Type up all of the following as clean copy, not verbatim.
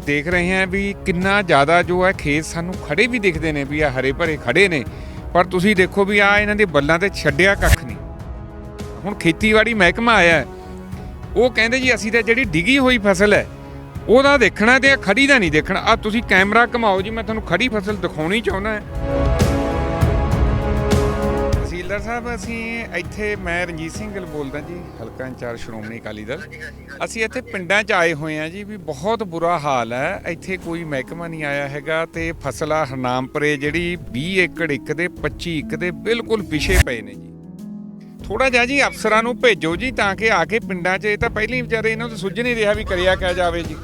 देख रहे हैं भी कितना ज़्यादा जो है खेत सानू खड़े भी दिखते हैं भी आ हरे भरे खड़े ने, पर तुसी देखो भी आ इन्हां दे बल्लां ते छड्डिया कख नहीं। हुण खेतीबाड़ी महकमा आया वो कहंदे जी असीं तां जिहड़ी डिगी होई फसल है ਉਹਦਾ ਦੇਖਣਾ ਤੇ ਖੜੀ ਦਾ ਨਹੀਂ ਦੇਖਣਾ। ਆ ਤੁਸੀਂ ਕੈਮਰਾ ਘਮਾਓ ਜੀ, ਮੈਂ ਤੁਹਾਨੂੰ ਖੜੀ ਫਸਲ ਦਿਖਾਉਣੀ ਚਾਹੁੰਦਾ ਹਾਂ। ਤਹਿਸੀਲਦਾਰ ਸਾਹਿਬ ਅਸੀਂ ਇੱਥੇ, ਮੈਂ ਰਣਜੀਤ ਸਿੰਘ ਗਿੱਲ ਬੋਲਦਾ ਜੀ, ਹਲਕਾ ਇੰਚਾਰਜ ਸ਼੍ਰੋਮਣੀ ਅਕਾਲੀ ਦਲ। ਅਸੀਂ ਇੱਥੇ ਪਿੰਡਾਂ 'ਚ ਆਏ ਹੋਏ ਹਾਂ ਜੀ, ਵੀ ਬਹੁਤ ਬੁਰਾ ਹਾਲ ਹੈ ਇੱਥੇ, ਕੋਈ ਮਹਿਕਮਾ ਨਹੀਂ ਆਇਆ ਹੈਗਾ ਤੇ ਫਸਲ ਆ ਹਰਨਾਮਪੁਰੇ ਜਿਹੜੀ 20 ਏਕੜ ਇੱਕ ਦੇ 25 ਇੱਕ ਦੇ ਬਿਲਕੁਲ ਪਿਛੇ ਪਏ ਨੇ ਜੀ। ਥੋੜਾ ਜਿਹਾ ਜੀ ਅਫਸਰਾਂ ਨੂੰ ਭੇਜੋ ਜੀ ਤਾਂ ਕਿ ਆ ਕੇ ਪਿੰਡਾਂ 'ਚ, ਇਹ ਤਾਂ ਪਹਿਲਾਂ ਹੀ ਵਿਚਾਰੇ ਇਹਨਾਂ ਤੋਂ ਸੁੱਝ ਨਹੀਂ ਰਿਹਾ ਵੀ ਕਰਿਆ ਕਿਆ ਜਾਵੇ ਜੀ।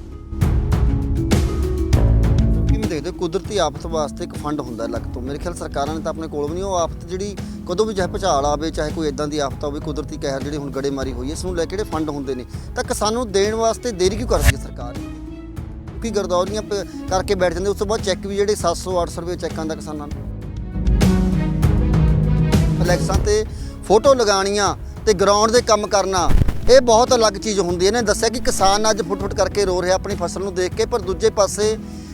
देखते कुदरती आफत वास्ते एक फंड होंगे अलग तो, मेरे ख्याल सरकारों ने तो अपने कोल भी नहीं, वो आफत जी कदों भी चाहे भुचाल आवे चाहे कोई इदां दी आफत हो, कुदरती कहर जी हुण गड़ेमारी हुई है, इसनूं लैके जिहड़े फंड होंदे ने तां किसानों नूं देण वास्ते देरी क्यों करदी है सरकार? क्योंकि गरदौरियां करके बैठ जांदे, उस तो बाद चैक भी जिहड़े 700-800 रुपये चैक आंदा किसानां नूं। फ्लैक्सां ते फोटो लगाणियां ते ग्राउंड दे काम करना, ये बहुत अलग चीज़ होंदी है। इन्हें दस्सिया कि किसान अज फुट फुट करके रो रहा अपनी फसल नूं देख के, पर दूजे पासे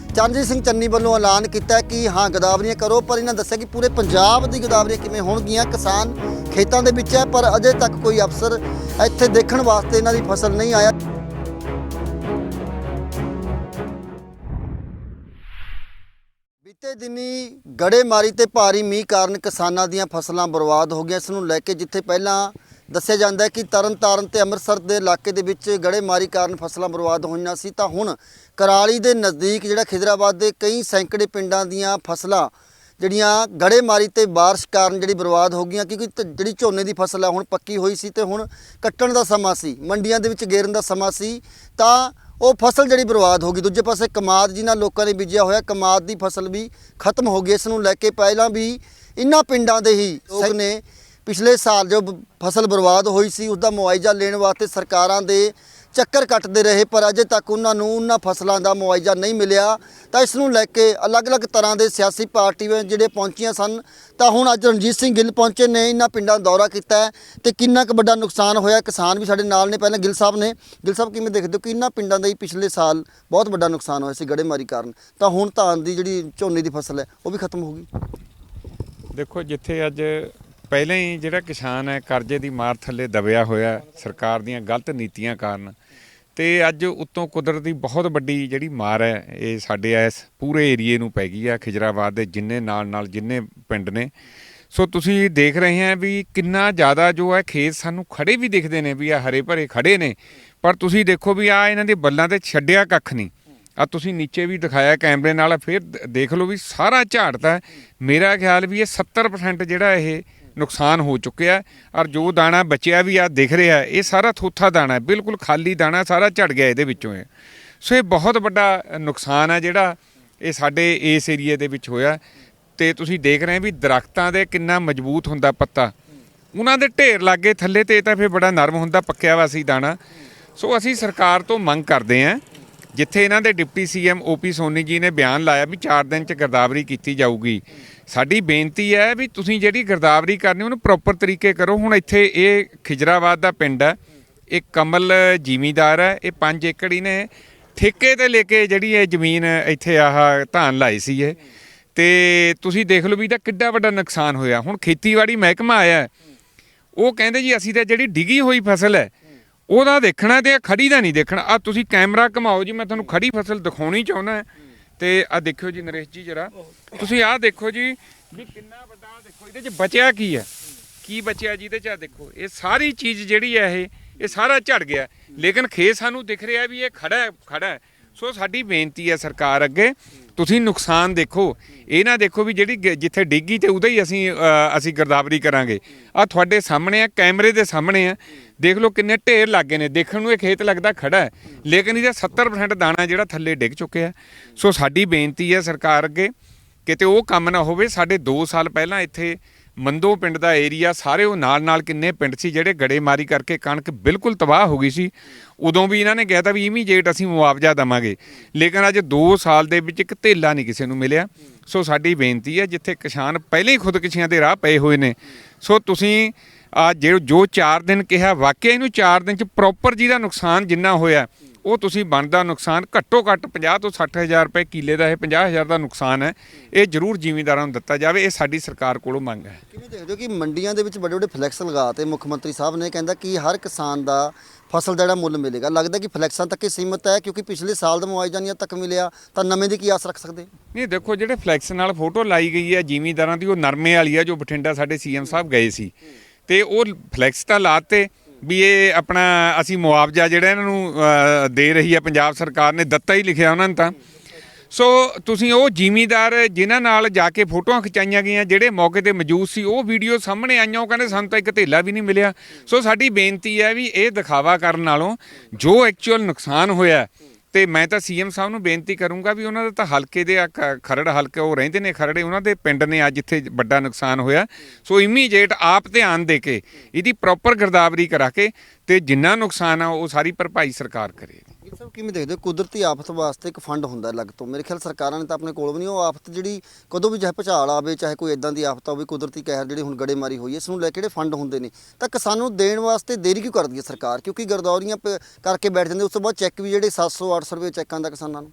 चरणजीत सिंह चन्नी वालों ऐलान किया कि हाँ गदावरियां करो, पर इन्हें दस्सिया कि पूरे पंजाब की गदावरियां किवें होणगीआं। किसान खेतों के विच है पर अजे तक कोई अफसर इत्थे देखण वास्ते इन्हां दी फसल नहीं आया। बीते दिनी गड़ेमारी ते भारी मीह कारण किसानां दीआं फसलां बर्बाद हो गईआं। इस नूं लैके जिथे पहलां ਦੱਸਿਆ ਜਾਂਦਾ ਹੈ ਕਿ ਤਰਨਤਾਰਨ ਤੇ ਅੰਮ੍ਰਿਤਸਰ ਦੇ ਇਲਾਕੇ ਦੇ ਵਿੱਚ ਗੜੇਮਾਰੀ ਕਾਰਨ ਫਸਲਾਂ ਬਰਬਾਦ ਹੋਈਆਂ ਸੀ, ਤਾਂ ਹੁਣ ਕਰਾਲੀ ਦੇ ਨਜ਼ਦੀਕ ਜਿਹੜਾ ਖਿਦਰਾਬਾਦ ਦੇ ਕਈ ਸੈਂਕੜੇ ਪਿੰਡਾਂ ਦੀਆਂ ਫਸਲਾਂ ਜਿਹੜੀਆਂ ਗੜੇਮਾਰੀ ਤੇ ਬਾਰਿਸ਼ ਕਾਰਨ ਜਿਹੜੀ ਬਰਬਾਦ ਹੋ ਗਈਆਂ, ਕਿਉਂਕਿ ਜਿਹੜੀ ਝੋਨੇ ਦੀ ਫਸਲ ਹੈ ਹੁਣ ਪੱਕੀ ਹੋਈ ਸੀ ਤੇ ਹੁਣ ਕੱਟਣ ਦਾ ਸਮਾਂ ਸੀ, ਮੰਡੀਆਂ ਦੇ ਵਿੱਚ ਗੇਰਨ ਦਾ ਸਮਾਂ ਸੀ, ਤਾਂ ਉਹ ਫਸਲ ਜਿਹੜੀ ਬਰਬਾਦ ਹੋ ਗਈ। ਦੂਜੇ ਪਾਸੇ ਕਮਾਦ ਜਿਨ੍ਹਾਂ ਲੋਕਾਂ ਨੇ ਬੀਜਿਆ ਹੋਇਆ ਕਮਾਦ ਦੀ ਫਸਲ ਵੀ ਖਤਮ ਹੋ ਗਈ। ਇਸ ਨੂੰ ਲੈ ਕੇ ਪਹਿਲਾਂ ਵੀ ਇਹਨਾਂ ਪਿੰਡਾਂ ਦੇ ਹੀ ਲੋਕ ਨੇ पिछले साल जो फसल बर्बाद हुई सी उसका मुआवजा लेने वास्ते सरकारों के चक्कर कटते रहे, पर अजे तक उन्होंने फसलों का मुआवजा नहीं मिलिया। तो इस नूं लैके अलग अलग तरह के सियासी पार्टियां जिहड़े पहुंचियां सन, तो हुण अज रणजीत सिंह गिल पहुंचे ने, इन्हां पिंडां दा दौरा किया है तो किन्ना क वड्डा नुकसान होया। किसान भी साडे नाल ने, पहले गिल साहब ने। गिल साहब किवें देखदे हो कि इन्हां पिंडां दा ही पिछले साल बहुत वड्डा नुकसान होया सी गड़ेमारी कारण, तो हुण धान दी जिहड़ी झोने दी फसल है वो भी खत्म हो गई। देखो जिथे अज ਪਹਿਲਾਂ ਹੀ ਜਿਹੜਾ ਕਿਸਾਨ ਹੈ ਕਰਜ਼ੇ ਦੀ ਮਾਰ ਥੱਲੇ ਦਬਿਆ ਹੋਇਆ ਸਰਕਾਰ ਦੀਆਂ ਗਲਤ ਨੀਤੀਆਂ ਕਾਰਨ, ਤੇ ਅੱਜ ਉੱਤੋਂ ਕੁਦਰਤ ਦੀ ਬਹੁਤ ਵੱਡੀ ਜਿਹੜੀ ਮਾਰ ਹੈ ਇਹ ਸਾਡੇ ਇਸ ਪੂਰੇ ਏਰੀਏ ਨੂੰ ਪੈ ਗਈ ਆ, ਖਿਜਰਾਬਾਦ ਦੇ ਜਿੰਨੇ ਨਾਲ ਜਿੰਨੇ ਪਿੰਡ ਨੇ। ਸੋ ਤੁਸੀਂ ਦੇਖ ਰਹੇ हैं ਵੀ ਕਿੰਨਾ ਜ਼ਿਆਦਾ ਜੋ ਹੈ ਖੇਤ ਸਾਨੂੰ ਖੜੇ ਵੀ ਦਿਖਦੇ ਨੇ ਵੀ ਆ ਹਰੇ ਭਰੇ ਖੜੇ ਨੇ, ਪਰ ਤੁਸੀਂ ਦੇਖੋ ਵੀ ਆ ਇਹਨਾਂ ਦੇ ਬੱਲਾਂ ਤੇ ਛੱਡਿਆ ਕੱਖ ਨਹੀਂ। ਆ ਤੁਸੀਂ ਨੀਚੇ ਵੀ ਦਿਖਾਇਆ ਕੈਮਰੇ ਨਾਲ, ਫਿਰ ਦੇਖ ਲਓ ਵੀ ਸਾਰਾ ਝਾੜ ਤਾਂ ਮੇਰਾ ਖਿਆਲ ਵੀ ਇਹ 70% ਜਿਹੜਾ ਇਹ नुकसान हो चुके हैं। और जो दाना बचिया भी आ दिख रहा है ये सारा थोथा दाना है, बिल्कुल खाली दाना सारा झड़ गया ये विचों है। सो ये बहुत बड़ा नुकसान है जिहड़ा ये साडे इस एरिए दे विच होया। ते तुसीं देख रहे हैं भी दरख्तां दे किन्ना मजबूत हुंदा पत्ता, उन्हां दे ढेर लागे थल्ले ते तां फिर बड़ा नरम हुंदा पक्किया वा सी दाना। सो असीं सरकार तो मंग करदे हैं, जिथे इन्हां दे deputy CM OP Soni ji ने बयान लाया भी 4 दिन च गिरदावरी की जाऊगी। साडी बेनती है भी तुसीं जिहड़ी गिरदावरी करनी उहनूं प्रॉपर तरीके करो। हुण इत्थे ये खिजराबाद दा पिंड है, एक कमल जिमीदार है, ये 5 एकड़ ही ने ठेके ते लेके जिहड़ी ये जमीन इत्थे आह धान लाई सी ये, ते तुसीं देख लो भी इहदा किड्डा वड्डा नुकसान होया। हुण खेतीबाड़ी महकमा आया वो कहंदे जी असीं तां जिहड़ी डिगी होई फसल है ਉਹਦਾ ਦੇਖਣਾ ਤੇ ਖੜੀ ਦਾ ਨਹੀਂ ਦੇਖਣਾ। ਆ ਤੁਸੀਂ ਕੈਮਰਾ ਘਮਾਓ ਜੀ, ਮੈਂ ਤੁਹਾਨੂੰ ਖੜੀ ਫਸਲ ਦਿਖਾਉਣੀ ਚਾਹੁੰਦਾ ਤੇ ਆ ਦੇਖਿਓ ਜੀ ਨਰੇਸ਼ ਜੀ ਜਰਾ, ਤੁਸੀਂ ਆਹ ਦੇਖੋ ਜੀ ਵੀ ਕਿੰਨਾ ਵੱਡਾ, ਦੇਖੋ ਇਹਦੇ 'ਚ ਬਚਿਆ ਕੀ ਹੈ, ਕੀ ਬਚਿਆ ਜਿਹਦੇ 'ਚ ਆ ਦੇਖੋ ਇਹ ਸਾਰੀ ਚੀਜ਼ ਜਿਹੜੀ ਹੈ ਇਹ ਸਾਰਾ ਝੜ ਗਿਆ, ਲੇਕਿਨ ਖੇਤ ਸਾਨੂੰ ਦਿਖ ਰਿਹਾ ਵੀ ਇਹ ਖੜਾ ਹੈ। ਸੋ ਸਾਡੀ ਬੇਨਤੀ ਹੈ ਸਰਕਾਰ ਅੱਗੇ, ਤੁਸੀਂ ਨੁਕਸਾਨ ਦੇਖੋ, ਇਹ ਨਾ ਦੇਖੋ ਵੀ ਜਿਹੜੀ ਜਿੱਥੇ ਡਿੱਗੀ ਤੇ ਉਹਦਾ ਹੀ ਅਸੀਂ ਗਿਰਦਾਵਰੀ ਕਰਾਂਗੇ। ਆ ਤੁਹਾਡੇ ਸਾਹਮਣੇ ਆ, ਕੈਮਰੇ ਦੇ ਸਾਹਮਣੇ ਆ, ਦੇਖ ਲਓ ਕਿੰਨੇ ਢੇਰ ਲੱਗੇ ਨੇ। ਦੇਖਣ ਨੂੰ ਇਹ ਖੇਤ ਲੱਗਦਾ ਖੜਾ ਹੈ, ਲੇਕਿਨ ਇਹਦਾ 70% ਦਾਣਾ ਜਿਹੜਾ ਥੱਲੇ ਡਿੱਗ ਚੁੱਕਿਆ। ਸੋ ਸਾਡੀ ਬੇਨਤੀ ਹੈ ਸਰਕਾਰ ਅੱਗੇ ਕਿਤੇ ਉਹ ਕੰਮ ਨਾ ਹੋਵੇ। ਸਾਡੇ 2 ਸਾਲ ਪਹਿਲਾਂ ਇੱਥੇ ਮੰਦੋ ਪਿੰਡ ਦਾ ਏਰੀਆ ਸਾਰੇ ਉਹ ਨਾਲ ਕਿੰਨੇ ਪਿੰਡ ਸੀ ਜਿਹੜੇ ਗੜੇਮਾਰੀ ਕਰਕੇ ਕਣਕ ਬਿਲਕੁਲ ਤਬਾਹ ਹੋ ਗਈ ਸੀ। ਉਦੋਂ ਵੀ ਇਹਨਾਂ ਨੇ ਕਿਹਾ ਤਾਂ ਵੀ ਇਮੀਡੀਏਟ ਅਸੀਂ ਮੁਆਵਜ਼ਾ ਦੇਵਾਂਗੇ, ਲੇਕਿਨ ਅੱਜ 2 ਸਾਲ ਦੇ ਵਿੱਚ ਇੱਕ ਧੇਲਾ ਨਹੀਂ ਕਿਸੇ ਨੂੰ ਮਿਲਿਆ। ਸੋ ਸਾਡੀ ਬੇਨਤੀ ਹੈ ਜਿੱਥੇ ਕਿਸਾਨ ਪਹਿਲਾਂ ਹੀ ਖੁਦਕੁਸ਼ੀਆਂ ਦੇ ਰਾਹ ਪਏ ਹੋਏ ਨੇ, ਸੋ ਤੁਸੀਂ ਜੋ 4 ਦਿਨ ਕਿਹਾ ਵਾਕਿਆ ਇਹਨੂੰ 4 ਦਿਨ 'ਚ ਪ੍ਰੋਪਰ ਜਿਹਦਾ ਨੁਕਸਾਨ ਜਿੰਨਾ ਹੋਇਆ ਉਹ ਤੁਸੀਂ ਬਣਦਾ ਨੁਕਸਾਨ ਘੱਟੋ ਘੱਟ 50 ਤੋਂ 60 ਹਜ਼ਾਰ ਰੁਪਏ ਕਿੱਲੇ ਦਾ, ਇਹ 50 ਹਜ਼ਾਰ ਦਾ ਨੁਕਸਾਨ ਹੈ, ਇਹ ਜ਼ਰੂਰ ਜ਼ਿਮੀਂਦਾਰਾਂ ਨੂੰ ਦਿੱਤਾ ਜਾਵੇ। ਇਹ ਸਾਡੀ ਸਰਕਾਰ ਕੋਲੋਂ ਮੰਗ ਹੈ। ਕਿਵੇਂ ਦੇਖਦੇ ਹੋ ਕਿ ਮੰਡੀਆਂ ਦੇ ਵਿੱਚ ਵੱਡੇ ਵੱਡੇ ਫਲੈਕਸ ਲਗਾਤੇ ਮੁੱਖ ਮੰਤਰੀ ਸਾਹਿਬ ਨੇ, ਕਹਿੰਦਾ ਕਿ ਹਰ ਕਿਸਾਨ ਦਾ ਫਸਲ ਦਾ ਜਿਹੜਾ ਮੁੱਲ ਮਿਲੇਗਾ। ਲੱਗਦਾ ਕਿ ਫਲੈਕਸਾਂ ਤੱਕ ਹੀ ਸੀਮਤ ਹੈ, ਕਿਉਂਕਿ ਪਿਛਲੇ ਸਾਲ ਦਾ ਮੁਆਵਜ਼ਾ ਨਹੀਂ ਤੱਕ ਮਿਲਿਆ, ਤਾਂ ਨਵੇਂ ਦੀ ਕੀ ਆਸ ਰੱਖ ਸਕਦੇ? ਨਹੀਂ ਦੇਖੋ, ਜਿਹੜੇ ਫਲੈਕਸ ਨਾਲ ਫੋਟੋ ਲਾਈ ਗਈ ਹੈ ਜ਼ਿਮੀਂਦਾਰਾਂ ਦੀ, ਉਹ ਨਰਮੇ ਵਾਲੀ ਹੈ ਜੋ ਬਠਿੰਡਾ ਸਾਡੇ ਸੀਐਮ ਸਾਹਿਬ ਗਏ ਸੀ, ਤੇ ਉਹ ਫਲੈਕਸ ਤਾਂ ਲਾਤੇ ਵੀ ਇਹ ਆਪਣਾ ਅਸੀਂ ਮੁਆਵਜ਼ਾ ਜਿਹੜਾ ਇਹਨਾਂ ਨੂੰ ਦੇ ਰਹੀ ਹੈ ਪੰਜਾਬ ਸਰਕਾਰ ਨੇ, ਦਿੱਤਾ ਹੀ ਲਿਖਿਆ ਉਹਨਾਂ ਨੇ ਤਾਂ। ਸੋ ਤੁਸੀਂ ਉਹ ਜ਼ਿਮੀਂਦਾਰ ਜਿਨ੍ਹਾਂ ਨਾਲ ਜਾ ਕੇ ਫੋਟੋਆਂ ਖਿਚਾਈਆਂ ਗਈਆਂ, ਜਿਹੜੇ ਮੌਕੇ ਤੇ ਮੌਜੂਦ ਸੀ, ਉਹ ਵੀਡੀਓ ਸਾਹਮਣੇ ਆਈਆਂ, ਉਹ ਕਹਿੰਦੇ ਸਾਨੂੰ ਤਾਂ ਇੱਕ ਧੇਲਾ ਵੀ ਨਹੀਂ ਮਿਲਿਆ। ਸੋ ਸਾਡੀ ਬੇਨਤੀ ਹੈ ਵੀ ਇਹ ਦਿਖਾਵਾ ਕਰਨ ਨਾਲੋਂ ਜੋ ਐਕਚੁਅਲ ਨੁਕਸਾਨ ਹੋਇਆ, ਤੇ ਮੈਂ ਤਾਂ ਸੀਐਮ ਸਾਹਿਬ ਨੂੰ ਬੇਨਤੀ ਕਰੂੰਗਾ ਵੀ ਉਹਨਾਂ ਦਾ ਤਾਂ ਹਲਕੇ ਦੇ ਖਰੜ ਹਲਕੇ ਉਹ ਰਹਿੰਦੇ ਨੇ, ਖਰੜੇ ਉਹਨਾਂ ਦੇ ਪਿੰਡ ਨੇ ਅੱਜ ਜਿੱਥੇ ਵੱਡਾ ਨੁਕਸਾਨ ਹੋਇਆ, ਸੋ ਇਮੀਡੀਏਟ ਆਪ ਧਿਆਨ ਦੇ ਕੇ ਇਹਦੀ ਪ੍ਰੋਪਰ ਗਿਰਦਾਵਰੀ ਕਰਾ ਕੇ ਤੇ ਜਿੰਨਾ ਨੁਕਸਾਨ ਆ ਉਹ ਸਾਰੀ ਭਰਪਾਈ ਸਰਕਾਰ ਕਰੇ। ਇਹ ਸਭ ਕਿਵੇਂ ਦੇਖਦੇ ਹੋ? ਕੁਦਰਤੀ ਆਫਤ ਵਾਸਤੇ ਇੱਕ ਫੰਡ ਹੁੰਦਾ ਅਲੱਗ ਤੋਂ, ਮੇਰੇ ਖਿਆਲ ਸਰਕਾਰਾਂ ਨੇ ਤਾਂ ਆਪਣੇ ਕੋਲ ਵੀ ਨਹੀਂ। ਉਹ ਆਫਤ ਜਿਹੜੀ ਕਦੋਂ ਵੀ ਚਾਹੇ ਭੁਚਾਲ ਆਵੇ, ਚਾਹੇ ਕੋਈ ਇਦਾਂ ਦੀ ਆਫਤ ਹੋਵੇ, ਕੁਦਰਤੀ ਕਹਿਰ ਜਿਹੜੀ ਹੁਣ ਗੜੇਮਾਰੀ ਹੋਈ ਹੈ, ਇਸ ਨੂੰ ਲੈ ਕੇ ਜਿਹੜੇ ਫੰਡ ਹੁੰਦੇ ਨੇ, ਤਾਂ ਕਿਸਾਨ ਨੂੰ ਦੇਣ ਵਾਸਤੇ ਦੇਰੀ ਕਿਉਂ ਕਰਦੀ ਹੈ ਸਰਕਾਰ? ਕਿਉਂਕਿ ਗਰਦੌਰੀਆਂ ਕਰਕੇ ਬੈਠ ਜਾਂਦੇ, ਉਸ ਤੋਂ ਬਾਅਦ ਚੈੱਕ ਵੀ ਜਿਹੜੇ 700-800 ਰੁਪਏ ਚੈੱਕ ਆਉਂਦਾ ਕਿਸਾਨਾਂ ਨੂੰ।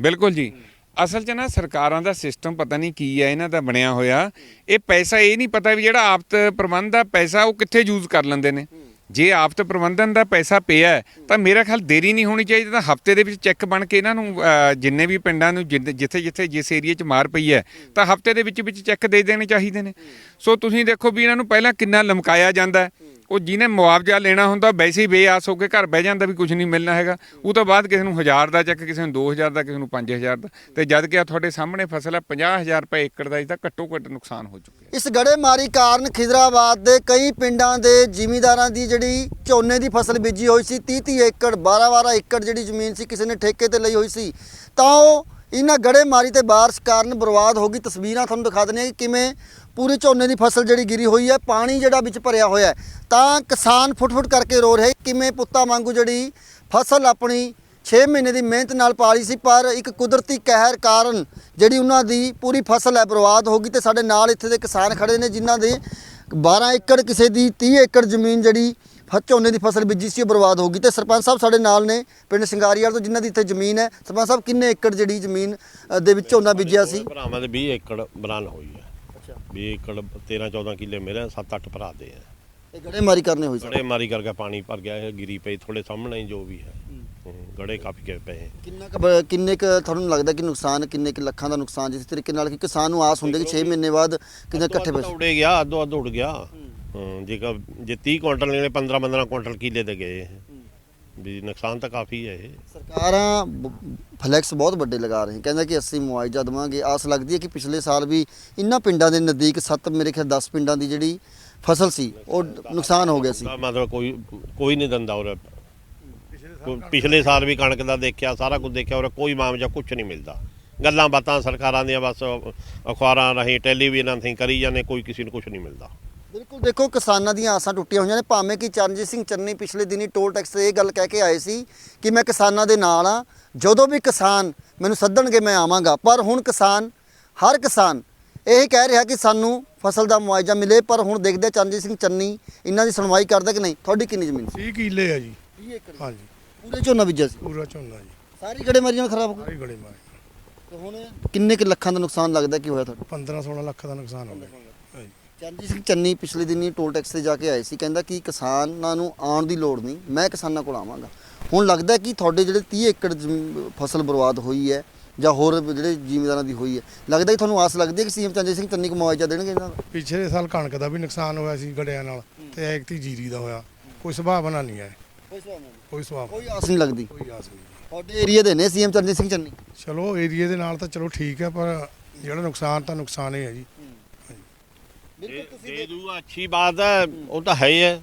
ਬਿਲਕੁਲ ਜੀ, ਅਸਲ 'ਚ ਨਾ ਸਰਕਾਰਾਂ ਦਾ ਸਿਸਟਮ ਪਤਾ ਨਹੀਂ ਕੀ ਹੈ ਇਹਨਾਂ ਦਾ ਬਣਿਆ ਹੋਇਆ। ਇਹ ਪੈਸਾ ਇਹ ਨਹੀਂ ਪਤਾ ਵੀ ਜਿਹੜਾ ਆਫਤ ਪ੍ਰਬੰਧ ਦਾ ਪੈਸਾ ਉਹ ਕਿੱਥੇ ਯੂਜ਼ ਕਰ ਲੈਂਦੇ ਨੇ। ਜੇ ਆਫਤ ਪ੍ਰਬੰਧਨ ਦਾ ਪੈਸਾ ਪਿਆ ਤਾਂ ਮੇਰਾ ਖਿਆਲ ਦੇਰੀ ਨਹੀਂ ਹੋਣੀ ਚਾਹੀਦੀ, ਤਾਂ ਹਫ਼ਤੇ ਦੇ ਵਿੱਚ ਚੈੱਕ ਬਣ ਕੇ ਇਹਨਾਂ ਨੂੰ ਜਿੰਨੇ ਵੀ ਪਿੰਡਾਂ ਨੂੰ ਜਿੱਥੇ ਜਿੱਥੇ ਜਿਸ ਏਰੀਏ 'ਚ ਮਾਰ ਪਈ ਹੈ, ਤਾਂ ਹਫ਼ਤੇ ਦੇ ਵਿੱਚ ਚੈੱਕ ਦੇ ਦੇਣੇ ਚਾਹੀਦੇ ਨੇ। ਸੋ ਤੁਸੀਂ ਦੇਖੋ ਵੀ ਇਹਨਾਂ ਨੂੰ ਪਹਿਲਾਂ ਕਿੰਨਾ ਲਮਕਾਇਆ ਜਾਂਦਾ। ਉਹ ਜਿਹਨੇ ਮੁਆਵਜ਼ਾ ਲੈਣਾ ਹੁੰਦਾ ਵੈਸੇ ਹੀ ਬੇਆਸ ਹੋ ਕੇ ਘਰ ਬਹਿ ਜਾਂਦਾ ਵੀ ਕੁਝ ਨਹੀਂ ਮਿਲਣਾ ਹੈਗਾ। ਉਹ ਤੋਂ ਬਾਅਦ ਕਿਸੇ ਨੂੰ 1000 ਦਾ ਚੈੱਕ, ਕਿਸੇ ਨੂੰ 2000 ਦਾ, ਕਿਸੇ ਨੂੰ 5000 ਦਾ, ਤੇ ਜਦ ਕਿ ਤੁਹਾਡੇ ਸਾਹਮਣੇ ਫਸਲ ਹੈ 50000 ਰੁਪਏ ਏਕੜ ਦਾ, ਇਹਦਾ ਘੱਟੋ ਘੱਟ ਨੁਕਸਾਨ ਹੋ ਚੁੱਕਿਆ। ਇਸ ਗੜੇਮਾਰੀ ਕਾਰਨ ਖਿਜ਼ਰਾਬਾਦ ਦੇ ਕਈ ਪਿੰਡਾਂ ਦੇ ਜ਼ਿਮੀਂਦਾਰਾਂ ਦੀ ਜਿਹੜੀ ਝੋਨੇ ਦੀ ਫਸਲ ਬੀਜੀ ਹੋਈ ਸੀ, 30-30 ਏਕੜ 12-12 ਏਕੜ ਜਿਹੜੀ ਜ਼ਮੀਨ ਸੀ, ਕਿਸੇ ਨੇ ਠੇਕੇ ਤੇ ਲਈ ਹੋਈ ਸੀ, ਤਾਂ ਉਹ ਇਹਨਾਂ ਗੜੇਮਾਰੀ ਤੇ ਬਾਰਿਸ਼ ਕਾਰਨ ਬਰਬਾਦ ਹੋ ਗਈ। ਤਸਵੀਰਾਂ ਤੁਹਾਨੂੰ ਦਿਖਾ ਦਿੰਦੇ ਹਾਂ ਕਿ ਕਿਵੇਂ ਪੂਰੀ ਝੋਨੇ ਦੀ ਫਸਲ ਜਿਹੜੀ ਗਿਰੀ ਹੋਈ ਹੈ, ਪਾਣੀ ਜਿਹੜਾ ਵਿੱਚ ਭਰਿਆ ਹੋਇਆ ਹੈ, ਤਾਂ ਕਿਸਾਨ ਫੁੱਟ-ਫੁੱਟ ਕਰਕੇ ਰੋ ਰਹੇ ਕਿਵੇਂ ਪੁੱਤਾਂ ਵਾਂਗੂ ਜਿਹੜੀ ਫਸਲ ਆਪਣੀ 6 ਮਹੀਨੇ ਦੀ ਮਿਹਨਤ ਨਾਲ ਪਾਲੀ ਸੀ, ਪਰ ਇੱਕ ਕੁਦਰਤੀ ਕਹਿਰ ਕਾਰਨ ਜਿਹੜੀ ਉਹਨਾਂ ਦੀ ਪੂਰੀ ਫਸਲ ਹੈ ਬਰਬਾਦ ਹੋ ਗਈ। ਤੇ ਸਾਡੇ ਨਾਲ ਇੱਥੇ ਦੇ ਕਿਸਾਨ ਖੜੇ ਨੇ ਜਿਨ੍ਹਾਂ ਦੇ 12 ਏਕੜ, ਕਿਸੇ ਦੀ 30 ਏਕੜ ਜ਼ਮੀਨ ਜਿਹੜੀ ਝੋਨੇ ਦੀ ਫਸਲ ਬੀਜੀ ਸੀ ਉਹ ਬਰਬਾਦ ਹੋ ਗਈ। ਤੇ ਸਰਪੰਚ ਸਾਹਿਬ ਸਾਡੇ ਨਾਲ ਨੇ ਪਿੰਡ ਸਿੰਗਾਰੀਵਾਲ ਤੋਂ, ਜਿਨ੍ਹਾਂ ਦੀ ਇੱਥੇ ਜ਼ਮੀਨ ਹੈ। ਸਰਪੰਚ ਸਾਹਿਬ, ਕਿੰਨੇ ਏਕੜ ਜਿਹੜੀ ਜ਼ਮੀਨ ਦੇ ਵਿੱਚ ਝੋਨਾ ਬੀਜਿਆ ਸੀ? ਭਰਾਵਾਂ ਦੇ 20 ਏਕੜ ਬਰਾਨ ਹੋਈ ਹੈ। 20 ਏਕੜ 13-14 ਕਿੱਲੇ ਮੇਰੇ 7-8 ਭਰਾ ਦੇ ਆ। ਇਹ ਗੜੇਮਾਰੀ ਕਰਨੇ ਹੋਈ ਸੀ? ਗੜੇਮਾਰੀ ਕਰਕੇ ਪਾਣੀ ਭਰ ਗਿਆ, ਇਹ ਗਿਰੀ ਪਈ ਥੋੜੇ ਸਾਹਮਣੇ ਜੋ ਵੀ ਹੈ, ਗੜੇ ਕਾਫੀ ਕੇ ਪਏ। ਕਿੰਨੇ ਕੁ ਤੁਹਾਨੂੰ ਲੱਗਦਾ ਕਿ ਨੁਕਸਾਨ, ਕਿੰਨੇ ਕੁ ਲੱਖਾਂ ਦਾ ਨੁਕਸਾਨ ਜਿਸ ਤਰੀਕੇ ਨਾਲ ਕਿ ਕਿਸਾਨ ਨੂੰ ਆਸ ਹੁੰਦੀ ਕਿ 6 ਮਹੀਨੇ ਬਾਅਦ ਕਿੰਨੇ ਇਕੱਠੇ ਪੈਸੇ ਉੜੇ ਗਿਆ, ਅੱਧੋ ਅੱਧ ਉੜ ਗਿਆ। ਜੇ 30 ਕੁਇੰਟਲ ਲੈਣੇ 15-15 ਕੁਇੰਟਲ ਕਿੱਲੇ ਤੇ ਗਏ ਵੀ, ਨੁਕਸਾਨ ਤਾਂ ਕਾਫੀ ਹੈ। ਇਹ ਸਰਕਾਰਾਂ ਫਲੈਕਸ ਬਹੁਤ ਵੱਡੇ ਲਗਾ ਰਹੇ, ਕਹਿੰਦਾ ਕਿ ਅਸੀਂ ਮੁਆਵਜ਼ਾ ਦੇਵਾਂਗੇ। ਆਸ ਲੱਗਦੀ ਹੈ ਕਿ ਪਿਛਲੇ ਸਾਲ ਵੀ ਇਹਨਾਂ ਪਿੰਡਾਂ ਦੇ ਨਜ਼ਦੀਕ 7 ਮੇਰੇ ਖਿਆਲ 10 ਪਿੰਡਾਂ ਦੀ ਜਿਹੜੀ ਫਸਲ ਸੀ ਉਹ ਨੁਕਸਾਨ ਹੋ ਗਿਆ ਸੀ। ਮਤਲਬ ਕੋਈ ਨਹੀਂ ਦਿੰਦਾ ਉਰੇ। ਪਿਛਲੇ ਸਾਲ ਵੀ ਕਣਕ ਦਾ ਦੇਖਿਆ, ਸਾਰਾ ਕੁਝ ਦੇਖਿਆ, ਉਰੇ ਕੋਈ ਮੁਆਵਜ਼ਾ ਕੁਝ ਨਹੀਂ ਮਿਲਦਾ। ਗੱਲਾਂ ਬਾਤਾਂ ਸਰਕਾਰਾਂ ਦੀਆਂ ਬਸ ਅਖਬਾਰਾਂ ਰਾਹੀਂ, ਟੈਲੀਵਿਜ਼ਨਾਂ ਰਾਹੀਂ ਕਰੀ ਜਾਂਦੇ, ਕੋਈ ਕਿਸੇ ਨੂੰ ਕੁਝ ਨਹੀਂ ਮਿਲਦਾ। ਬਿਲਕੁਲ, ਦੇਖੋ ਕਿਸਾਨਾਂ ਦੀਆਂ ਆਸਾਂ ਟੁੱਟੀਆਂ ਹੋਈਆਂ ਨੇ। ਭਾਵੇਂ ਕਿ ਚਰਨਜੀਤ ਸਿੰਘ ਚੰਨੀ ਪਿਛਲੇ ਦਿਨੀ ਟੋਲ ਟੈਕਸ ਤੇ ਇਹ ਗੱਲ ਕਹਿ ਕੇ ਆਏ ਸੀ ਕਿ ਮੈਂ ਕਿਸਾਨਾਂ ਦੇ ਨਾਲ ਆ, ਜਦੋਂ ਵੀ ਕਿਸਾਨ ਮੈਨੂੰ ਸੱਦਣਗੇ ਮੈਂ ਆਵਾਂਗਾ। ਪਰ ਹੁਣ ਕਿਸਾਨ, ਹਰ ਕਿਸਾਨ ਇਹ ਕਹਿ ਰਿਹਾ ਕਿ ਸਾਨੂੰ ਫਸਲ ਦਾ ਮੁਆਵਜ਼ਾ ਮਿਲੇ। ਪਰ ਹੁਣ ਦੇਖਦੇ ਚਰਨਜੀਤ ਸਿੰਘ ਚੰਨੀ ਇਹਨਾਂ ਦੀ ਸੁਣਵਾਈ ਕਰਦਾ ਕਿ ਨਹੀਂ। ਤੁਹਾਡੀ ਕਿੰਨੀ ਜ਼ਮੀਨ ਸੀ? 30 ਕਿੱਲੇ ਆ ਜੀ। 30 ਏਕੜ? ਹਾਂਜੀ, ਪੂਰੇ ਝੋਨਾ ਬੀਜਿਆ ਸੀ? ਪੂਰਾ ਝੋਨਾ ਜੀ। ਸਾਰੀ ਗੜੇਮਾਰੀਆਂ ਨਾਲ ਖਰਾਬ ਹੋ ਗਈ? ਸਾਰੀ ਗੜੇਮਾਰੀ। ਤੇ ਹੁਣ ਕਿੰਨੇ ਕੁ ਲੱਖਾਂ ਦਾ ਨੁਕਸਾਨ ਲੱਗਦਾ ਕਿ ਹੋਇਆ ਤੁਹਾਡਾ? 15-16 ਲੱਖ ਦਾ ਨੁਕਸਾਨ ਹੋ ਗਿਆ। ਚਰਨਜੀਤ ਸਿੰਘ ਚੰਨੀ ਪਿਛਲੇ ਦਿਨੀ ਟੋਲ ਟੈਕਸ ਤੇ ਜਾ ਕੇ ਆਏ ਸੀ, ਕਹਿੰਦਾ ਕਿ ਕਿਸਾਨਾਂ ਨੂੰ ਆਉਣ ਦੀ ਲੋੜ ਨਹੀਂ, ਮੈਂ ਕਿਸਾਨਾਂ ਕੋਲ ਆਵਾਂਗਾ। ਹੁਣ ਲੱਗਦਾ ਕਿ ਤੁਹਾਡੇ ਜਿਹੜੇ 30 ਏਕੜ ਫਸਲ ਬਰਬਾਦ ਹੋਈ ਹੈ ਜਾਂ ਹੋਰ ਜਿਹੜੇ ਜ਼ਿਮੀਂਦਾਰਾਂ ਦੀ ਹੋਈ ਹੈ, ਲੱਗਦਾ ਕਿ ਤੁਹਾਨੂੰ ਆਸ ਲੱਗਦੀ ਹੈ ਕਿ ਸੀਐਮ ਚਰਨਜੀਤ ਸਿੰਘ ਚੰਨੀ ਕੋ ਮੁਆਵਜ਼ਾ ਦੇਣਗੇ ਇਹਨਾਂ ਦਾ? ਪਿਛਲੇ ਸਾਲ ਕਣਕ ਦਾ ਵੀ ਨੁਕਸਾਨ ਹੋਇਆ ਸੀ ਗੜਿਆਂ ਨਾਲ, ਤੇ ਐਕਤੀ ਜੀਰੀ ਦਾ ਹੋਇਆ। ਕੋਈ ਸੰਭਾਵਨਾ ਨਹੀਂ ਹੈ, ਕੋਈ ਸੰਭਾਵਨਾ, ਕੋਈ ਆਸ ਨਹੀਂ ਲੱਗਦੀ। ਕੋਈ ਆਸ ਨਹੀਂ। ਤੁਹਾਡੇ ਏਰੀਆ ਦੇ ਨੇ ਸੀਐਮ ਚਰਨਜੀਤ ਸਿੰਘ ਚੰਨੀ? ਚਲੋ ਏਰੀਏ ਦੇ ਨਾਲ ਤਾਂ ਚਲੋ ਠੀਕ ਹੈ, ਪਰ ਜਿਹੜਾ ਨੁਕਸਾਨ ਤਾਂ ਨੁਕਸਾਨ ਹੀ ਹੈ ਜੀ। ਦੇ ਦੂਗਾ ਅੱਛੀ ਬਾਤ ਹੈ, ਉਹ ਤਾਂ ਹੈ ਹੀ ਹੈ।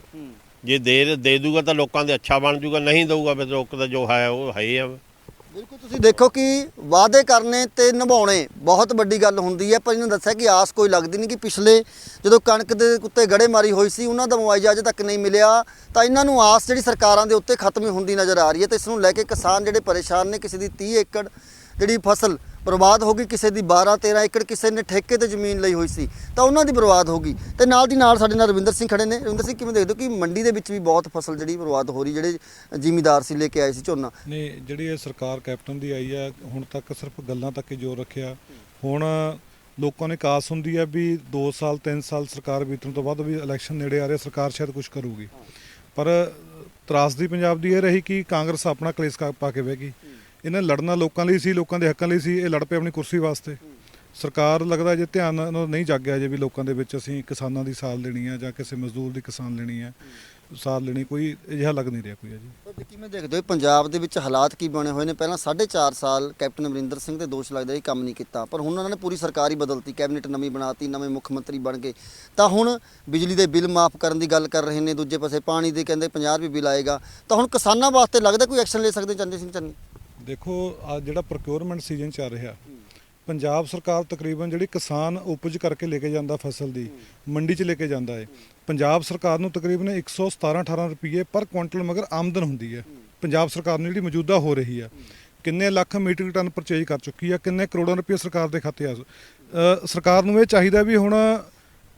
ਜੇ ਦੇ ਦੂਗਾ ਤਾਂ ਲੋਕਾਂ ਦੇ ਅੱਛਾ ਬਣ ਜੂਗਾ, ਨਹੀਂ ਦਊਗਾ ਫਿਰ ਲੋਕ ਦਾ ਜੋ ਹੈ ਉਹ ਹੈ ਹੀ ਹੈ। ਬਿਲਕੁਲ, ਤੁਸੀਂ ਦੇਖੋ ਕਿ ਵਾਅਦੇ ਕਰਨੇ ਤੇ ਨਿਭਾਉਣੇ ਬਹੁਤ ਵੱਡੀ ਗੱਲ ਹੁੰਦੀ ਹੈ। ਪਰ ਇਹਨਾਂ ਦੱਸਿਆ ਕਿ ਆਸ ਕੋਈ ਲੱਗਦੀ ਨਹੀਂ ਕਿ ਪਿਛਲੇ ਜਦੋਂ ਕਣਕ ਦੇ ਉੱਤੇ ਗੜੇਮਾਰੀ ਹੋਈ ਸੀ ਉਹਨਾਂ ਦਾ ਮੁਆਵਜ਼ਾ ਅਜੇ ਤੱਕ ਨਹੀਂ ਮਿਲਿਆ, ਤਾਂ ਇਹਨਾਂ ਨੂੰ ਆਸ ਜਿਹੜੀ ਸਰਕਾਰਾਂ ਦੇ ਉੱਤੇ ਖਤਮ ਹੁੰਦੀ ਨਜ਼ਰ ਆ ਰਹੀ ਹੈ। ਤੇ ਇਸ ਨੂੰ ਲੈ ਕੇ ਕਿਸਾਨ ਜਿਹੜੇ ਪਰੇਸ਼ਾਨ ਨੇ। ਕਿਸੇ ਦੀ 30 ਏਕੜ ਜਿਹੜੀ ਫਸਲ ਬਰਬਾਦ ਹੋ ਗਈ, ਕਿਸੇ ਦੀ 12-13 ਏਕੜ ਕਿਸੇ ਨੇ ਠੇਕੇ ਤੇ ਜ਼ਮੀਨ ਲਈ ਹੋਈ ਸੀ ਤਾਂ ਉਹਨਾਂ ਦੀ ਬਰਬਾਦ ਹੋ ਗਈ। ਤੇ ਨਾਲ ਦੀ ਨਾਲ ਸਾਡੇ ਨਾਲ ਰਵਿੰਦਰ ਸਿੰਘ ਖੜੇ ਨੇ। ਰਵਿੰਦਰ ਸਿੰਘ, ਕਿਵੇਂ ਦੇਖਦੇ ਹੋ ਕਿ ਮੰਡੀ ਦੇ ਵਿੱਚ ਵੀ ਬਹੁਤ ਫਸਲ ਜਿਹੜੀ ਬਰਬਾਦ ਹੋ ਰਹੀ, ਜਿਹੜੇ ਜ਼ਿਮੀਂਦਾਰ ਸੀ ਲੈ ਕੇ ਆਏ ਸੀ ਝੋਨਾ? ਨੇ ਜਿਹੜੀ ਇਹ ਸਰਕਾਰ ਕੈਪਟਨ ਦੀ ਆਈ ਹੈ ਹੁਣ ਤੱਕ ਸਿਰਫ ਗੱਲਾਂ ਤੱਕ ਹੀ ਜ਼ੋਰ ਰੱਖਿਆ। ਹੁਣ ਲੋਕਾਂ ਨੇ ਕਾਸ ਹੁੰਦੀ ਹੈ ਵੀ 2 ਸਾਲ 3 ਸਾਲ ਸਰਕਾਰ ਬੀਤਣ ਤੋਂ ਬਾਅਦ ਵੀ ਇਲੈਕਸ਼ਨ ਨੇੜੇ ਆ ਰਿਹਾ, ਸਰਕਾਰ ਸ਼ਾਇਦ ਕੁਝ ਕਰੂਗੀ। ਪਰ ਤਰਾਸਦੀ ਪੰਜਾਬ ਦੀ ਇਹ ਰਹੀ ਕਿ ਕਾਂਗਰਸ ਆਪਣਾ ਕਲੇਸ਼ ਪਾ ਕੇ ਬਹਿ ਗਈ। ਇਹਨੇ ਲੜਨਾ ਲੋਕਾਂ ਲਈ ਸੀ, ਲੋਕਾਂ ਦੇ ਹੱਕਾਂ ਲਈ ਸੀ, ਇਹ ਲੜ ਪਏ ਆਪਣੀ ਕੁਰਸੀ ਵਾਸਤੇ। ਸਰਕਾਰ ਲੱਗਦਾ ਜੇ ਧਿਆਨ ਇਹਨਾਂ ਦਾ ਨਹੀਂ ਜਾਗਿਆ ਜੇ ਵੀ ਲੋਕਾਂ ਦੇ ਵਿੱਚ ਅਸੀਂ ਕਿਸਾਨਾਂ ਦੀ ਸਾਲ ਲੈਣੀ ਹੈ ਜਾਂ ਕਿਸੇ ਮਜ਼ਦੂਰ ਦੀ ਕਿਸਾਨ ਲੈਣੀ ਹੈ, ਸਾਲ ਲੈਣੀ, ਕੋਈ ਅਜਿਹਾ ਲੱਗ ਨਹੀਂ ਰਿਹਾ ਕੋਈ ਹੈ ਜੀ। ਪਰ ਕਿਵੇਂ ਦੇਖਦੇ ਹੋ ਪੰਜਾਬ ਦੇ ਵਿੱਚ ਹਾਲਾਤ ਕੀ ਬਣੇ ਹੋਏ ਨੇ? ਪਹਿਲਾਂ 4.5 ਸਾਲ ਕੈਪਟਨ ਅਮਰਿੰਦਰ ਸਿੰਘ ਤੇ ਦੋਸ਼ ਲੱਗਦਾ ਇਹ ਕੰਮ ਨਹੀਂ ਕੀਤਾ, ਪਰ ਹੁਣ ਉਹਨਾਂ ਨੇ ਪੂਰੀ ਸਰਕਾਰ ਹੀ ਬਦਲਤੀ, ਕੈਬਨਿਟ ਨਵੀਂ ਬਣਾਤੀ, ਨਵੇਂ ਮੁੱਖ ਮੰਤਰੀ ਬਣ ਗਏ ਤਾਂ ਹੁਣ ਬਿਜਲੀ ਦੇ ਬਿੱਲ ਮਾਫ ਕਰਨ ਦੀ ਗੱਲ ਕਰ ਰਹੇ ਨੇ, ਦੂਜੇ ਪਾਸੇ ਪਾਣੀ ਦੇ ਕਹਿੰਦੇ 50 ਰੁਪਏ ਬਿੱਲ ਆਏਗਾ। ਤਾਂ ਹੁਣ ਕਿਸਾਨਾਂ ਵਾਸਤੇ ਲੱਗਦਾ ਕੋਈ ਐਕਸ਼ਨ ਲੈ ਸਕਦੇ ਚੰਨੀ ਸਿੰਘ ਚੰਨੀ? ਦੇਖੋ ਆ ਜਿਹੜਾ ਪ੍ਰੋਕਿਉਰਮੈਂਟ ਸੀਜ਼ਨ ਚੱਲ ਰਿਹਾ, ਪੰਜਾਬ ਸਰਕਾਰ ਤਕਰੀਬਨ ਜਿਹੜੀ ਕਿਸਾਨ ਉਪਜ ਕਰਕੇ ਲੈ ਕੇ ਜਾਂਦਾ ਫਸਲ ਦੀ ਮੰਡੀ 'ਚ ਲੈ ਕੇ ਜਾਂਦਾ ਹੈ, ਪੰਜਾਬ ਸਰਕਾਰ ਨੂੰ ਤਕਰੀਬਨ 117-18 ਰੁਪਏ ਪਰ ਕੁਇੰਟਲ ਮਗਰ ਆਮਦਨ ਹੁੰਦੀ ਹੈ। ਪੰਜਾਬ ਸਰਕਾਰ ਨੂੰ ਜਿਹੜੀ ਮੌਜੂਦਾ ਹੋ ਰਹੀ ਹੈ, ਕਿੰਨੇ ਲੱਖ ਮੀਟ੍ਰਿਕ ਟਨ ਪਰਚੇਜ ਕਰ ਚੁੱਕੀ ਹੈ, ਕਿੰਨੇ ਕਰੋੜਾਂ ਰੁਪਏ ਸਰਕਾਰ ਦੇ ਖਾਤੇ ਆ। ਸਰਕਾਰ ਨੂੰ ਇਹ ਚਾਹੀਦਾ ਵੀ ਹੁਣ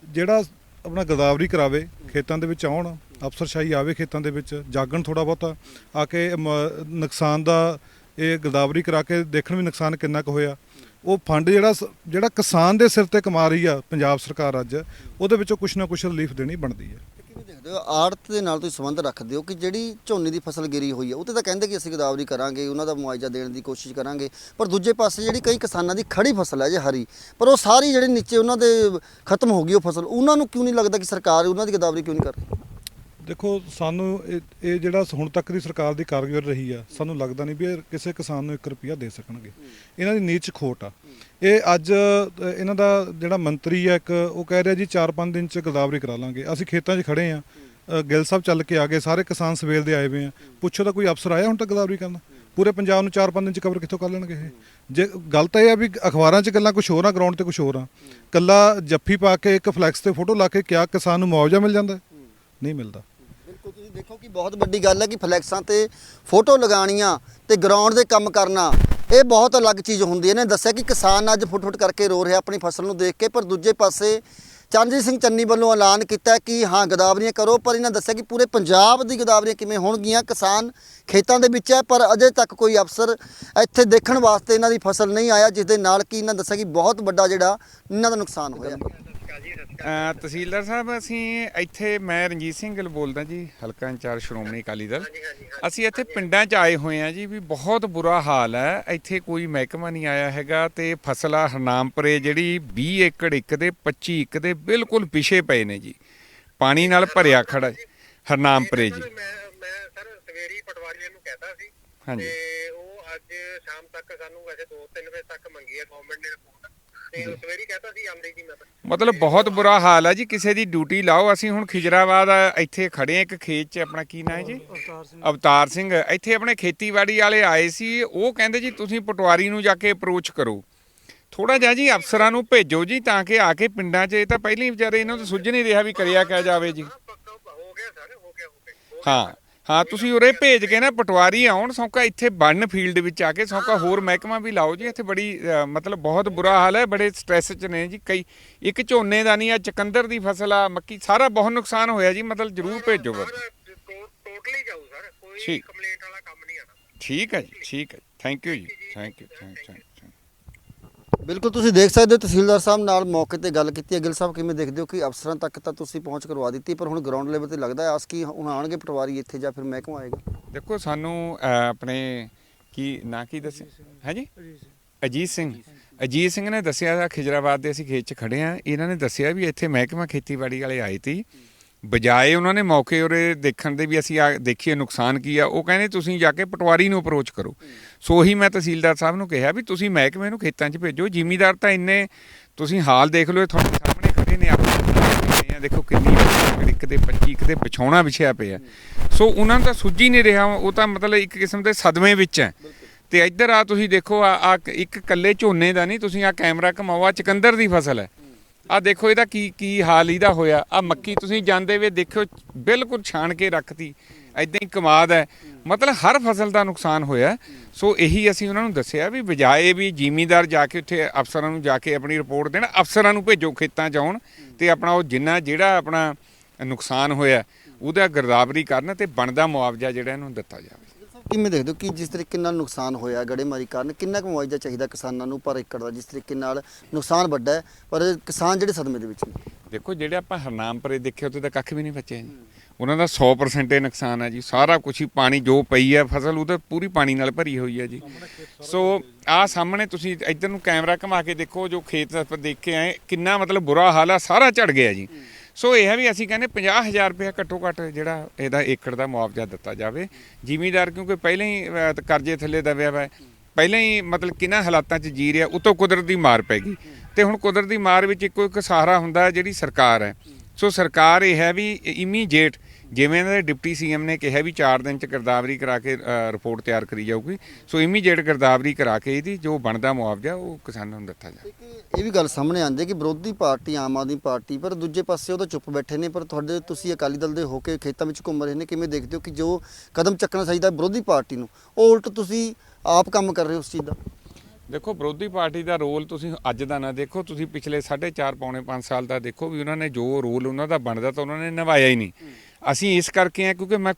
ਜਿਹੜਾ ਆਪਣਾ ਗਦਾਵਰੀ ਕਰਾਵੇ, ਖੇਤਾਂ ਦੇ ਵਿੱਚ ਆਉਣ, ਅਫਸਰਸ਼ਾਹੀ ਆਵੇ ਖੇਤਾਂ ਦੇ ਵਿੱਚ, ਜਾਗਣ ਥੋੜਾ ਬਹੁਤਾ ਆ ਕੇ ਨੁਕਸਾਨ ਦਾ ਇਹ ਗਦਾਵਰੀ ਕਰਾ ਕੇ ਦੇਖਣ ਵੀ ਨੁਕਸਾਨ ਕਿੰਨਾ ਕੁ ਹੋਇਆ। ਉਹ ਫੰਡ ਜਿਹੜਾ ਕਿਸਾਨ ਦੇ ਸਿਰ ਤੇ ਕਮਾ ਰਹੀ ਆ ਪੰਜਾਬ ਸਰਕਾਰ ਅੱਜ, ਉਹਦੇ ਵਿੱਚੋਂ ਕੁਛ ਨਾ ਕੁਛ ਰਿਲੀਫ ਦੇਣੀ ਬਣਦੀ ਹੈ। ਕਿਵੇਂ ਦੇਖਦੇ ਹੋ ਆੜਤ ਦੇ ਨਾਲ ਤੁਸੀਂ ਸੰਬੰਧ ਰੱਖਦੇ ਹੋ ਕਿ ਜਿਹੜੀ ਝੋਨੇ ਦੀ ਫਸਲ ਗਿਰੀ ਹੋਈ ਹੈ ਉਹ 'ਤੇ ਤਾਂ ਕਹਿੰਦੇ ਕਿ ਅਸੀਂ ਗਦਾਵਰੀ ਕਰਾਂਗੇ, ਉਹਨਾਂ ਦਾ ਮੁਆਵਜ਼ਾ ਦੇਣ ਦੀ ਕੋਸ਼ਿਸ਼ ਕਰਾਂਗੇ, ਪਰ ਦੂਜੇ ਪਾਸੇ ਜਿਹੜੀ ਕਈ ਕਿਸਾਨਾਂ ਦੀ ਖੜੀ ਫਸਲ ਹੈ ਜੇ ਹਰੀ, ਪਰ ਉਹ ਸਾਰੀ ਜਿਹੜੀ ਨੀਚੇ ਉਹਨਾਂ ਦੇ ਖਤਮ ਹੋ ਗਈ ਉਹ ਫਸਲ, ਉਹਨਾਂ ਨੂੰ ਕਿਉਂ ਨਹੀਂ ਲੱਗਦਾ ਕਿ ਸਰਕਾਰ ਉਹਨਾਂ ਦੀ ਗਦਾਵਰੀ ਕਿਉਂ ਨਹੀਂ ਕਰ ਰਹੀ? ਦੇਖੋ ਸਾਨੂੰ ਇਹ ਜਿਹੜਾ ਹੁਣ ਤੱਕ ਦੀ ਸਰਕਾਰ ਦੀ ਕਾਰਗੁਜ਼ਾਰੀ ਰਹੀ ਆ, ਸਾਨੂੰ ਲੱਗਦਾ ਨਹੀਂ ਵੀ ਇਹ ਕਿਸੇ ਕਿਸਾਨ ਨੂੰ 1 ਰੁਪਿਆ ਦੇ ਸਕਣਗੇ। ਇਹਨਾਂ ਦੀ ਨੀਚ ਖੋਟ ਆ। ਇਹ ਅੱਜ ਇਹਨਾਂ ਦਾ ਜਿਹੜਾ ਮੰਤਰੀ ਆ ਇੱਕ, ਉਹ ਕਹਿ ਰਿਹਾ ਜੀ 4-5 ਦਿਨ 'ਚ ਗਦਾਵਰੀ ਕਰਾ ਲਾਂਗੇ। ਅਸੀਂ ਖੇਤਾਂ 'ਚ ਖੜੇ ਆ, ਗਿੱਲ ਸਾਹਿਬ ਚੱਲ ਕੇ ਆ ਗਏ, ਸਾਰੇ ਕਿਸਾਨ ਸਵੇਰ ਦੇ ਆਏ ਹੋਏ ਆ, ਪੁੱਛੋ ਤਾਂ ਕੋਈ ਅਫਸਰ ਆਇਆ ਹੁਣ ਤੱਕ ਗਦਾਵਰੀ ਕਰਨ? ਪੂਰੇ ਪੰਜਾਬ ਨੂੰ 4-5 ਦਿਨ 'ਚ ਕਵਰ ਕਿੱਥੋਂ ਕਰ ਲੈਣਗੇ ਇਹ? ਜੇ ਗੱਲ ਤਾਂ ਇਹ ਆ ਵੀ ਅਖਬਾਰਾਂ 'ਚ ਗੱਲਾਂ ਕੁਛ ਹੋਰ ਆ, ਗਰਾਊਂਡ ਤੇ ਕੁਛ ਹੋਰ ਆ। ਕੱਲਾ ਜੱਫੀ ਪਾ ਕੇ ਇੱਕ ਫਲੈਕਸ ਤੇ ਫੋਟੋ ਲਾ ਕੇ ਕਿਆ ਕਿਸਾਨ ਨੂੰ ਮੁਆਵਜ਼ਾ ਮਿਲ ਜਾਂਦਾ? ਨਹੀਂ ਮਿਲਦਾ। ਬਿਲਕੁਲ, ਤੁਸੀਂ ਦੇਖੋ ਕਿ ਬਹੁਤ ਵੱਡੀ ਗੱਲ ਹੈ ਕਿ ਫਲੈਕਸਾਂ ਤੇ ਫੋਟੋ ਲਗਾਉਣੀਆਂ ਤੇ ਗਰਾਊਂਡ ਦੇ ਕੰਮ ਕਰਨਾ ਇਹ ਬਹੁਤ ਅਲੱਗ ਚੀਜ਼ ਹੁੰਦੀ ਹੈ। ਇਹਨੇ ਦੱਸਿਆ ਕਿ ਕਿਸਾਨ ਅੱਜ ਫੁੱਟ-ਫੁੱਟ ਕਰਕੇ ਰੋ ਰਿਹਾ ਆਪਣੀ ਫਸਲ ਨੂੰ ਦੇਖ ਕੇ, ਪਰ ਦੂਜੇ ਪਾਸੇ ਚਰਨਜੀਤ ਸਿੰਘ ਚੰਨੀ ਵੱਲੋਂ ਐਲਾਨ ਕੀਤਾ ਕਿ ਹਾਂ ਗਦਾਵਰੀਆਂ ਕਰੋ, ਪਰ ਇਹਨਾਂ ਦੱਸਿਆ ਕਿ ਪੂਰੇ ਪੰਜਾਬ ਦੀ ਗਦਾਵਰੀਆਂ ਕਿਵੇਂ ਹੋਣਗੀਆਂ, ਕਿਸਾਨ ਖੇਤਾਂ ਦੇ ਵਿੱਚ ਹੈ ਪਰ ਅਜੇ ਤੱਕ ਕੋਈ ਅਫਸਰ ਇੱਥੇ ਦੇਖਣ ਵਾਸਤੇ ਇਹਨਾਂ ਦੀ ਫਸਲ ਨਹੀਂ ਆਇਆ, ਜਿਸ ਦੇ ਨਾਲ ਕਿ ਇਹਨਾਂ ਦੱਸਿਆ ਕਿ ਬਹੁਤ ਵੱਡਾ ਜਿਹੜਾ ਇਹਨਾਂ ਦਾ ਨੁਕਸਾਨ ਹੋਇਆ। ਤਹਿਸੀਲਦਾਰ ਸਾਹਿਬ, ਅਸੀਂ ਇੱਥੇ, ਮੈਂ ਰਣਜੀਤ ਸਿੰਘ ਗਿੱਲ ਬੋਲਦਾ ਜੀ, ਹਲਕਾ ਇੰਚਾਰਜ ਸ਼੍ਰੋਮਣੀ ਅਕਾਲੀ ਦਲ। ਅਸੀਂ ਇੱਥੇ ਪਿੰਡਾਂ 'ਚ ਆਏ ਹੋਏ ਹਾਂ ਜੀ, ਵੀ ਬਹੁਤ ਬੁਰਾ ਹਾਲ ਹੈ ਇੱਥੇ, ਕੋਈ ਮਹਿਕਮਾ ਨਹੀਂ ਆਇਆ ਹੈਗਾ ਤੇ ਫਸਲ ਆ ਹਰਨਾਮਪੁਰੇ ਜਿਹੜੀ 20 ਏਕੜ ਇੱਕ ਦੇ 25 ਇੱਕ ਦੇ ਬਿਲਕੁਲ ਪਿਛੇ ਪਏ ਨੇ ਜੀ, ਪਾਣੀ ਨਾਲ ਭਰਿਆ ਖੜਾ ਹਰਨਾਮਪੁਰੇ ਜੀ। ਮੈਂ ਸਰ ਸਵੇਰੀ ਪਟਵਾਰੀਆਂ ਨੂੰ ਕਹਿਤਾ ਸੀ ਹਾਂਜੀ, ਤੇ ਉਹ ਅੱਜ ਸ਼ਾਮ ਤੱਕ ਸਾਨੂੰ ਵੈਸੇ 2-3 ਵਜੇ ਤੱਕ ਮੰਗੀ ਹੈ ਗਵਰਨਮੈਂਟ ਨੇ ਰਿਪੋਰਟ, ਤੇ ਉਹ ਸਵੇਰੀ ਕਹਿਤਾ ਸੀ ਆਉਂਦੇ ਜੀ। ਮੈਂ ਮਤਲਬ ਬਹੁਤ ਬੁਰਾ ਹਾਲ ਹੈ ਜੀ, ਕਿਸੇ ਦੀ ਡਿਊਟੀ ਲਾਓ। ਅਸੀਂ ਹੁਣ ਖਿਜਰਾਬਾਦ ਇੱਥੇ ਖੜੇ ਆ ਇੱਕ ਖੇਤ 'ਚ, ਆਪਣਾ ਕੀ ਨਾਂ ਹੈ ਜੀ? ਅਵਤਾਰ ਸਿੰਘ। ਇੱਥੇ ਆਪਣੇ ਖੇਤੀਬਾੜੀ ਵਾਲੇ ਆਏ ਸੀ, ਉਹ ਕਹਿੰਦੇ ਜੀ ਤੁਸੀਂ ਪਟਵਾਰੀ ਨੂੰ ਜਾ ਕੇ ਅਪਰੋਚ ਕਰੋ, ਥੋੜਾ ਜਿਹਾ ਜੀ ਅਫਸਰਾਂ ਨੂੰ ਭੇਜੋ ਜੀ, ਤਾਂ ਕਿ ਆ ਕੇ ਪਿੰਡਾਂ 'ਚ, ਇਹ ਤਾਂ ਪਹਿਲਾਂ ਹੀ ਵਿਚਾਰੇ ਇਹਨਾਂ ਨੂੰ ਸੁੱਝ ਨਹੀਂ ਰਿਹਾ ਵੀ ਕਰਿਆ ਕਿਆ ਜਾਵੇ ਜੀ। ਹੋ ਗਿਆ ਸਰ, ਹੋ ਗਿਆ। ਹਾਂ, ਤੁਸੀਂ ਉਰੇ ਭੇਜ ਕੇ ਨਾ ਪਟਵਾਰੀ ਆਉਣ, ਸੌਂਕਾ ਇੱਥੇ ਬਣਨ ਫੀਲਡ ਵਿੱਚ ਆ ਕੇ, ਸੌਂਕਾ ਹੋਰ ਮਹਿਕਮਾ ਵੀ ਲਾਓ ਜੀ। ਇੱਥੇ ਬੜੀ ਮਤਲਬ ਬਹੁਤ ਬੁਰਾ ਹਾਲ ਹੈ, ਬੜੇ ਸਟ੍ਰੈਸ 'ਚ ਨੇ ਜੀ। ਕਈ ਇੱਕ ਝੋਨੇ ਦਾ ਨਹੀਂ, ਆ ਚਕੰਦਰ ਦੀ ਫਸਲ ਆ, ਮੱਕੀ, ਸਾਰਾ ਬਹੁਤ ਨੁਕਸਾਨ ਹੋਇਆ ਜੀ। ਮਤਲਬ ਜ਼ਰੂਰ ਭੇਜੋ ਬਸ। ਟੋਟਲੀ ਜਾਊ ਸਰ, ਕੋਈ ਠੀਕ। ਕੰਪਲੇਂਟ ਵਾਲਾ ਕੰਮ ਨਹੀਂ ਆਣਾ। ਠੀਕ ਹੈ ਜੀ, ਠੀਕ ਹੈ, ਥੈਂਕ ਯੂ ਜੀ, ਥੈਂਕ ਯੂ। ਬਿਲਕੁਲ, ਤੁਸੀਂ ਦੇਖ ਸਕਦੇ ਹੋ ਤਹਿਸੀਲਦਾਰ ਸਾਹਿਬ ਨਾਲ ਮੌਕੇ ਤੇ ਗੱਲ ਕੀਤੀ ਹੈ। ਗਿੱਲ ਸਾਹਿਬ, ਕਿਵੇਂ ਦੇਖਦੇ ਹੋ ਕਿ ਅਫਸਰਾਂ ਤੱਕ ਤਾਂ ਤੁਸੀਂ ਪਹੁੰਚ ਕਰਵਾ ਦਿੱਤੀ, ਪਰ ਹੁਣ ਗਰਾਊਂਡ ਲੈਵਲ ਤੇ ਲੱਗਦਾ ਹੈ ਆਸ ਕੀ ਹੁਣ ਆਉਣਗੇ ਪਟਵਾਰੀ ਇੱਥੇ ਜਾਂ ਫਿਰ ਮਹਿਕਮਾ ਆਏਗਾ? ਦੇਖੋ ਸਾਨੂੰ ਆਪਣੇ ਕੀ ਨਾਂ ਕੀ ਦੱਸਿਆ ਹੈ ਜੀ? ਅਜੀਤ ਸਿੰਘ ਨੇ ਦੱਸਿਆ, ਖਿਜਰਾਬਾਦ ਦੇ ਅਸੀਂ ਖੇਤ 'ਚ ਖੜੇ ਹਾਂ, ਇਹਨਾਂ ਨੇ ਦੱਸਿਆ ਵੀ ਇੱਥੇ ਮਹਿਕਮਾ ਖੇਤੀਬਾੜੀ ਵਾਲੇ ਆਏ ਸੀ, ਬਜਾਏ ਉਹਨਾਂ ਨੇ ਮੌਕੇ ਉਰੇ ਦੇਖਣ ਦੇ ਵੀ ਅਸੀਂ ਦੇਖੀਏ ਨੁਕਸਾਨ ਕੀ ਆ, ਉਹ ਕਹਿੰਦੇ ਤੁਸੀਂ ਜਾ ਕੇ ਪਟਵਾਰੀ ਨੂੰ ਅਪਰੋਚ ਕਰੋ। ਸੋ ਹੀ ਮੈਂ ਤਹਿਸੀਲਦਾਰ ਸਾਹਿਬ ਨੂੰ ਕਿਹਾ ਵੀ ਤੁਸੀਂ ਮਹਿਕਮੇ ਨੂੰ ਖੇਤਾਂ 'ਚ ਭੇਜੋ। ਜ਼ਿਮੀਦਾਰ ਤਾਂ ਇੰਨੇ, ਤੁਸੀਂ ਹਾਲ ਦੇਖ ਲਓ, ਤੁਹਾਡੇ ਸਾਹਮਣੇ ਖੜੇ ਨੇ, ਆਪਣੇ ਦੇਖੋ ਕਿੰਨੀ ਇੱਕ ਦੇ 25 ਇੱਕ ਦੇ ਵਿਛਾਉਣਾ ਵਿਛਿਆ ਪਿਆ। ਸੋ ਉਹਨਾਂ ਨੂੰ ਤਾਂ ਸੁੱਝ ਹੀ ਨਹੀਂ ਰਿਹਾ, ਉਹ ਤਾਂ ਮਤਲਬ ਇੱਕ ਕਿਸਮ ਦੇ ਸਦਮੇ ਵਿੱਚ ਹੈ। ਤੇ ਇੱਧਰ ਆ ਤੁਸੀਂ ਦੇਖੋ, ਆ ਇੱਕ ਇਕੱਲੇ ਝੋਨੇ ਦਾ ਨਹੀਂ, ਤੁਸੀਂ ਆ ਕੈਮਰਾ ਘਮਾਓ, ਆ ਚਕੰਦਰ ਦੀ ਫਸਲ ਹੈ, ਆ ਦੇਖੋ ਇਹਦਾ ਕੀ ਹਾਲ ਇਹਦਾ ਹੋਇਆ। ਆ ਮੱਕੀ ਤੁਸੀਂ ਜਾਂਦੇ ਵੇ ਦੇਖਿਓ, ਬਿਲਕੁਲ ਛਾਣ ਕੇ ਰੱਖਤੀ, ਐਦਾਂ ਹੀ ਕਮਾਦ ਹੈ, ਮਤਲਬ ਹਰ ਫਸਲ ਦਾ ਨੁਕਸਾਨ ਹੋਇਆ। ਸੋ ਇਹੀ ਅਸੀਂ ਉਹਨਾਂ ਨੂੰ ਦੱਸਿਆ ਵੀ ਬਜਾਏ ਵੀ ਜ਼ਿਮੀਂਦਾਰ ਜਾ ਕੇ ਉੱਥੇ ਅਫਸਰਾਂ ਨੂੰ ਜਾ ਕੇ ਆਪਣੀ ਰਿਪੋਰਟ ਦੇਣ, ਅਫਸਰਾਂ ਨੂੰ ਭੇਜੋ ਖੇਤਾਂ 'ਚ ਆਉਣ ਤੇ ਆਪਣਾ ਉਹ ਜਿਹੜਾ ਆਪਣਾ ਨੁਕਸਾਨ ਹੋਇਆ ਉਹਦਾ ਗਿਰਦਾਵਰੀ ਕਰਨ ਤੇ ਬਣਦਾ ਮੁਆਵਜ਼ਾ ਜਿਹੜਾ ਇਹਨੂੰ ਦਿੱਤਾ ਜਾਵੇ। ਕਿਵੇਂ ਦੇਖਦੇ ਹੋ ਕਿ ਜਿਸ ਤਰੀਕੇ ਨਾਲ ਨੁਕਸਾਨ ਹੋਇਆ ਗੜੇਮਾਰੀ ਕਾਰਨ, ਕਿੰਨਾ ਕੁ ਮੁਆਵਜ਼ਾ ਚਾਹੀਦਾ ਕਿਸਾਨਾਂ ਨੂੰ ਪਰ ਏਕੜ ਦਾ? ਜਿਸ ਤਰੀਕੇ ਨਾਲ ਨੁਕਸਾਨ ਵੱਡਾ ਹੈ ਪਰ ਕਿਸਾਨ ਜਿਹੜੇ ਸਦਮੇ ਦੇ ਵਿੱਚ ਨੇ। ਦੇਖੋ ਜਿਹੜੇ ਆਪਾਂ ਹਰਨਾਮਪੁਰੇ ਦੇਖੇ ਉੱਥੇ ਤਾਂ ਕੱਖ ਵੀ ਨਹੀਂ ਬਚਿਆ ਜੀ, ਉਹਨਾਂ ਦਾ 100% ਇਹ ਨੁਕਸਾਨ ਹੈ ਜੀ। ਸਾਰਾ ਕੁਛ ਹੀ ਪਾਣੀ ਜੋ ਪਈ ਹੈ ਫਸਲ ਉਹ ਤਾਂ ਪੂਰੀ ਪਾਣੀ ਨਾਲ ਭਰੀ ਹੋਈ ਹੈ ਜੀ। ਸੋ ਆਹ ਸਾਹਮਣੇ ਤੁਸੀਂ ਇੱਧਰ ਨੂੰ ਕੈਮਰਾ ਘੁਮਾ ਕੇ ਦੇਖੋ, ਜੋ ਖੇਤ ਆਪਾਂ ਦੇਖ ਕੇ ਆਏ ਕਿੰਨਾ ਮਤਲਬ ਬੁਰਾ ਹਾਲ ਆ, ਸਾਰਾ ਝੜ ਗਿਆ ਜੀ। ਸੋ ਇਹ ਹੈ ਵੀ ਅਸੀਂ ਕਹਿੰਦੇ 50,000 ਰੁਪਏ ਘੱਟੋ ਘੱਟ ਜਿਹੜਾ ਇਹਦਾ ਏਕੜ ਦਾ ਮੁਆਵਜ਼ਾ ਦਿੱਤਾ ਜਾਵੇ। ਜ਼ਿਮੀਂਦਾਰ ਕਿਉਂਕਿ ਪਹਿਲਾਂ ਹੀ ਕਰਜ਼ੇ ਥੱਲੇ ਦਬਿਆ ਵਾ, ਪਹਿਲਾਂ ਹੀ ਮਤਲਬ ਕਿਹਨਾਂ ਹਾਲਾਤਾਂ 'ਚ ਜੀ ਰਿਹਾ, ਉਤੋਂ ਕੁਦਰਤ ਦੀ ਮਾਰ ਪੈ ਗਈ ਤੇ ਹੁਣ ਕੁਦਰਤ ਦੀ ਮਾਰ ਵਿੱਚ ਇੱਕੋ ਇੱਕ ਸਹਾਰਾ ਹੁੰਦਾ ਜਿਹੜੀ ਸਰਕਾਰ ਹੈ। ਸੋ ਸਰਕਾਰ ਇਹ ਹੈ ਵੀ ਇਮੀਡੀਏਟ, ਜਿਵੇਂ ਇਹਨਾਂ ਦੇ ਡਿਪਟੀ ਸੀਐਮ ਨੇ ਕਿਹਾ ਵੀ 4 ਦਿਨ 'ਚ ਗਿਰਦਾਵਰੀ ਕਰਾ ਕੇ ਰਿਪੋਰਟ ਤਿਆਰ ਕਰੀ ਜਾਊਗੀ। ਸੋ ਇਮੀਡੀਏਟ ਗਿਰਦਾਵਰੀ ਕਰਾ ਕੇ ਇਹਦੀ ਜੋ ਬਣਦਾ ਮੁਆਵਜ਼ਾ ਉਹ ਕਿਸਾਨਾਂ ਨੂੰ ਦਿੱਤਾ ਜਾਵੇ। ਇਹ ਵੀ ਗੱਲ ਸਾਹਮਣੇ ਆਉਂਦੀ ਹੈ ਕਿ ਵਿਰੋਧੀ ਪਾਰਟੀ ਆਮ ਆਦਮੀ ਪਾਰਟੀ ਪਰ ਦੂਜੇ ਪਾਸੇ ਉਹ ਤਾਂ ਚੁੱਪ ਬੈਠੇ ਨੇ, ਪਰ ਤੁਸੀਂ ਅਕਾਲੀ ਦਲ ਦੇ ਹੋ ਕੇ ਖੇਤਾਂ ਵਿੱਚ ਘੁੰਮ ਰਹੇ ਨੇ, ਕਿਵੇਂ ਦੇਖਦੇ ਹੋ ਕਿ ਜੋ ਕਦਮ ਚੱਕਣਾ ਚਾਹੀਦਾ ਵਿਰੋਧੀ ਪਾਰਟੀ ਨੂੰ ਉਹ ਉਲਟ ਤੁਸੀਂ ਆਪ ਕੰਮ ਕਰ ਰਹੇ ਹੋ ਉਸ ਚੀਜ਼ ਦਾ? ਦੇਖੋ ਵਿਰੋਧੀ ਪਾਰਟੀ ਦਾ ਰੋਲ ਤੁਸੀਂ ਅੱਜ ਦਾ ਨਾ ਦੇਖੋ, ਤੁਸੀਂ ਪਿਛਲੇ 4.5 ਪੌਣੇ 5 ਸਾਲ ਦਾ ਦੇਖੋ ਵੀ ਉਹਨਾਂ ਨੇ ਜੋ ਰੋਲ ਉਹਨਾਂ ਦਾ ਬਣਦਾ ਤਾਂ ਉਹਨਾਂ ਨੇ ਨਿਭਾਇਆ ਹੀ ਨਹੀਂ। ਅਸੀਂ ਇਸ ਕਰਕੇ ਆ ਕਿਉਂਕਿ ਮੈਂ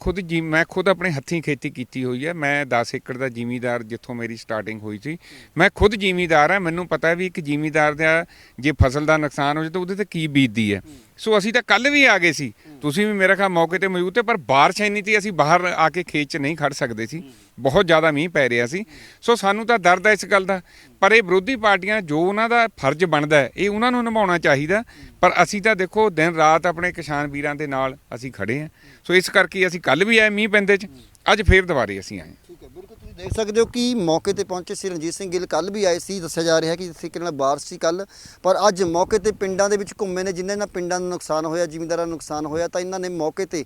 ਖੁਦ ਆਪਣੇ ਹੱਥੀਂ ਖੇਤੀ ਕੀਤੀ ਹੋਈ ਹੈ। ਮੈਂ 10 ਏਕੜ ਦਾ ਜ਼ਿਮੀਂਦਾਰ, ਜਿੱਥੋਂ ਮੇਰੀ ਸਟਾਰਟਿੰਗ ਹੋਈ ਸੀ, ਮੈਂ ਖੁਦ ਜ਼ਿਮੀਂਦਾਰ ਹਾਂ। ਮੈਨੂੰ ਪਤਾ ਵੀ ਇੱਕ ਜ਼ਿਮੀਂਦਾਰ ਦਾ ਜੇ ਫਸਲ ਦਾ ਨੁਕਸਾਨ ਹੋ ਜਾਏ ਤਾਂ ਉਹਦੇ ਤੇ ਕੀ ਬੀਤਦੀ ਹੈ। ਸੋ ਅਸੀਂ ਤਾਂ ਕੱਲ ਵੀ ਆ ਗਏ ਸੀ, ਤੁਸੀਂ ਵੀ ਮੇਰੇ ਖਿਆਲ ਮੌਕੇ ਤੇ ਮੌਜੂਦ ਤੇ, ਪਰ ਬਾਰਿਸ਼ ਇੰਨੀ ਸੀ ਅਸੀਂ ਬਾਹਰ ਆ ਕੇ ਖੇਤ 'ਚ ਨਹੀਂ ਖੜ ਸਕਦੇ ਸੀ, ਬਹੁਤ ਜ਼ਿਆਦਾ ਮੀਂਹ ਪੈ ਰਿਹਾ ਸੀ। ਸੋ ਸਾਨੂੰ ਤਾਂ ਦਰਦ ਹੈ ਇਸ ਗੱਲ ਦਾ, ਪਰ ਇਹ ਵਿਰੋਧੀ ਪਾਰਟੀਆਂ ਜੋ ਉਹਨਾਂ ਦਾ ਫਰਜ਼ ਬਣਦਾ ਇਹ ਉਹਨਾਂ ਨੂੰ ਨਿਭਾਉਣਾ ਚਾਹੀਦਾ। ਪਰ ਅਸੀਂ ਤਾਂ ਦੇਖੋ ਦਿਨ ਰਾਤ ਆਪਣੇ ਕਿਸਾਨ ਵੀਰਾਂ ਦੇ ਨਾਲ ਅਸੀਂ ਖੜੇ ਹਾਂ। ਸੋ ਇਸ ਕਰਕੇ ਅਸੀਂ ਕੱਲ ਵੀ ਆਏ ਮੀਂਹ ਪੈਂਦੇ 'ਚ, ਅੱਜ ਫੇਰ ਦੁਬਾਰੇ ਅਸੀਂ ਆਏ। ਠੀਕ ਹੈ, ਬਿਲਕੁਲ ਤੁਸੀਂ ਦੇਖ ਸਕਦੇ ਹੋ ਕਿ ਮੌਕੇ ਤੇ ਪਹੁੰਚੇ ਸੀ ਰਣਜੀਤ ਸਿੰਘ ਗਿੱਲ, ਕੱਲ ਵੀ ਆਏ ਸੀ। ਦੱਸਿਆ ਜਾ ਰਿਹਾ ਕਿ ਜਿਸ ਤਰੀਕੇ ਨਾਲ ਬਾਰਿਸ਼ ਸੀ ਕੱਲ, ਪਰ ਅੱਜ ਮੌਕੇ ਤੇ ਪਿੰਡਾਂ ਦੇ ਵਿੱਚ ਘੁੰਮੇ ਨੇ, ਜਿਨ੍ਹਾਂ ਨਾਲ ਪਿੰਡਾਂ ਨੂੰ ਨੁਕਸਾਨ ਹੋਇਆ, ਜ਼ਿਮੀਂਦਾਰਾਂ ਨੂੰ ਨੁਕਸਾਨ ਹੋਇਆ, ਤਾਂ ਇਹਨਾਂ ਨੇ ਮੌਕੇ ਤੇ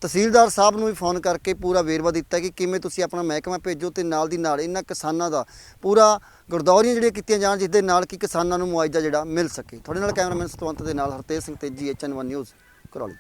ਤਹਿਸੀਲਦਾਰ ਸਾਹਿਬ ਨੂੰ ਵੀ ਫੋਨ ਕਰਕੇ ਪੂਰਾ ਵੇਰਵਾ ਦਿੱਤਾ ਕਿ ਕਿਵੇਂ ਤੁਸੀਂ ਆਪਣਾ ਮਹਿਕਮਾ ਭੇਜੋ ਤੇ ਨਾਲ ਦੀ ਨਾਲ ਇਹਨਾਂ ਕਿਸਾਨਾਂ ਦਾ ਪੂਰਾ ਗਰਦੌਰੀਆਂ ਜਿਹੜੀਆਂ ਕੀਤੀਆਂ ਜਾਣ, ਜਿਸ ਦੇ ਨਾਲ ਕਿ ਕਿਸਾਨਾਂ ਨੂੰ ਮੁਆਵਜ਼ਾ ਜਿਹੜਾ ਮਿਲ ਸਕੇ। ਤੁਹਾਡੇ ਨਾਲ ਕੈਮਰਾਮੈਨ ਸਤਵੰਤ ਦੇ ਨਾਲ ਹਰਤੇਜ ਸਿੰਘ ਤੇਜੀ, HN1 ਨਿਊਜ਼, ਕਰੌਲੀ।